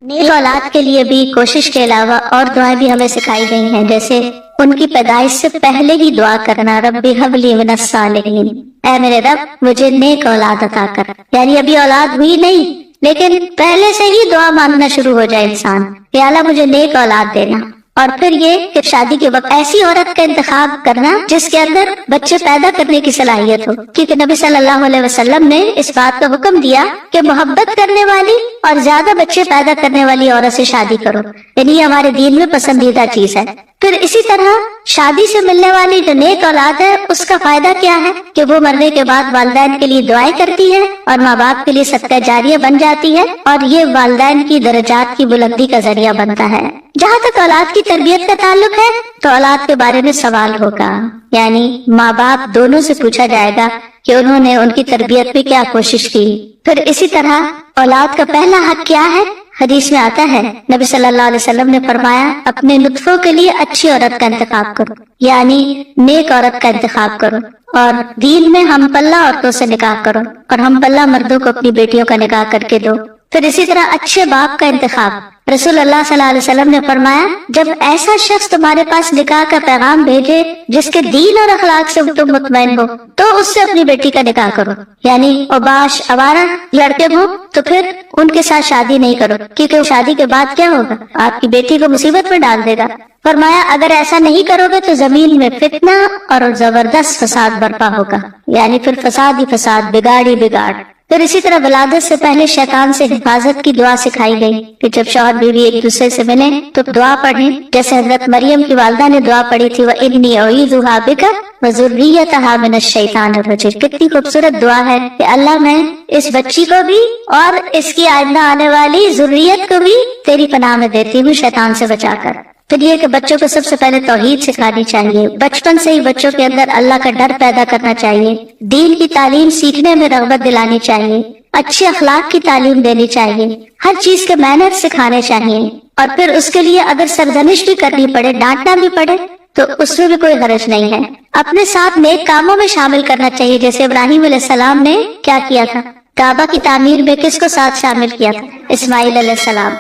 نیک اولاد کے لیے بھی کوشش کے علاوہ اور دعائیں بھی ہمیں سکھائی گئی ہیں، جیسے ان کی پیدائش سے پہلے ہی دعا کرنا، رب ہب لی من الصالحین، اے میرے رب مجھے نیک اولاد عطا کر۔ یعنی ابھی اولاد ہوئی نہیں لیکن پہلے سے ہی دعا مانگنا شروع ہو جائے انسان کہ اللہ مجھے نیک اولاد دینا۔ اور پھر یہ کہ شادی کے وقت ایسی عورت کا انتخاب کرنا جس کے اندر بچے پیدا کرنے کی صلاحیت ہو، کیونکہ نبی صلی اللہ علیہ وسلم نے اس بات کا حکم دیا کہ محبت کرنے والی اور زیادہ بچے پیدا کرنے والی عورت سے شادی کرو، یعنی یہ ہمارے دین میں پسندیدہ چیز ہے۔ پھر اسی طرح شادی سے ملنے والی جو نیک اولاد ہے اس کا فائدہ کیا ہے کہ وہ مرنے کے بعد والدین کے لیے دعائیں کرتی ہے اور ماں باپ کے لیے صدقہ جاریہ بن جاتی ہے، اور یہ والدین کی درجات کی بلندی کا ذریعہ بنتا ہے۔ جہاں تک اولاد کی تربیت کا تعلق ہے تو اولاد کے بارے میں سوال ہوگا، یعنی ماں باپ دونوں سے پوچھا جائے گا کہ انہوں نے ان کی تربیت میں کیا کوشش کی۔ پھر اسی طرح اولاد کا پہلا حق کیا ہے؟ حدیث میں آتا ہے نبی صلی اللہ علیہ وسلم نے فرمایا اپنے نطفوں کے لیے اچھی عورت کا انتخاب کرو، یعنی نیک عورت کا انتخاب کرو، اور دین میں ہم پلہ عورتوں سے نکاح کرو اور ہم پلہ مردوں کو اپنی بیٹیوں کا نکاح کر کے دو۔ پھر اسی طرح اچھے باپ کا انتخاب، رسول اللہ صلی اللہ علیہ وسلم نے فرمایا جب ایسا شخص تمہارے پاس نکاح کا پیغام بھیجے جس کے دین اور اخلاق سے تم مطمئن ہو تو اس سے اپنی بیٹی کا نکاح کرو، یعنی اوباش آوارہ لڑکے ہوں تو پھر ان کے ساتھ شادی نہیں کرو، کیونکہ شادی کے بعد کیا ہوگا، آپ کی بیٹی کو مصیبت میں ڈال دے گا۔ فرمایا اگر ایسا نہیں کرو گے تو زمین میں فتنہ اور زبردست فساد برپا ہوگا، یعنی پھر فساد ہی فساد، بگاڑ ہی بگاڑ۔ پھر اسی طرح ولادت سے پہلے شیطان سے حفاظت کی دعا سکھائی گئی کہ جب شوہر بیوی ایک دوسرے سے ملیں تو دعا پڑھیں، جیسے حضرت مریم کی والدہ نے دعا پڑھی تھی وَإِنِّي أُعِيذُهَا بِكَ وَذُرِّيَّتَهَا مِنَ الشَّيْطَانِ الرَّجِيمِ۔ کتنی خوبصورت دعا ہے کہ اللہ میں اس بچی کو بھی اور اس کی آئندہ آنے والی ذریت کو بھی تیری پناہ میں دیتی ہوں شیطان سے بچا کر۔ پھر یہ کہ بچوں کو سب سے پہلے توحید سکھانی چاہیے، بچپن سے ہی بچوں کے اندر اللہ کا ڈر پیدا کرنا چاہیے، دین کی تعلیم سیکھنے میں رغبت دلانی چاہیے، اچھے اخلاق کی تعلیم دینی چاہیے، ہر چیز کے مینر سکھانے چاہیے، اور پھر اس کے لیے اگر سرزنش بھی کرنی پڑے، ڈانٹنا بھی پڑے تو اس میں بھی کوئی حرج نہیں ہے۔ اپنے ساتھ نیک کاموں میں شامل کرنا چاہیے، جیسے ابراہیم علیہ السلام نے کیا کیا تھا، کعبہ کی تعمیر میں کس کو ساتھ شامل کیا تھا؟ اسماعیل علیہ السلام۔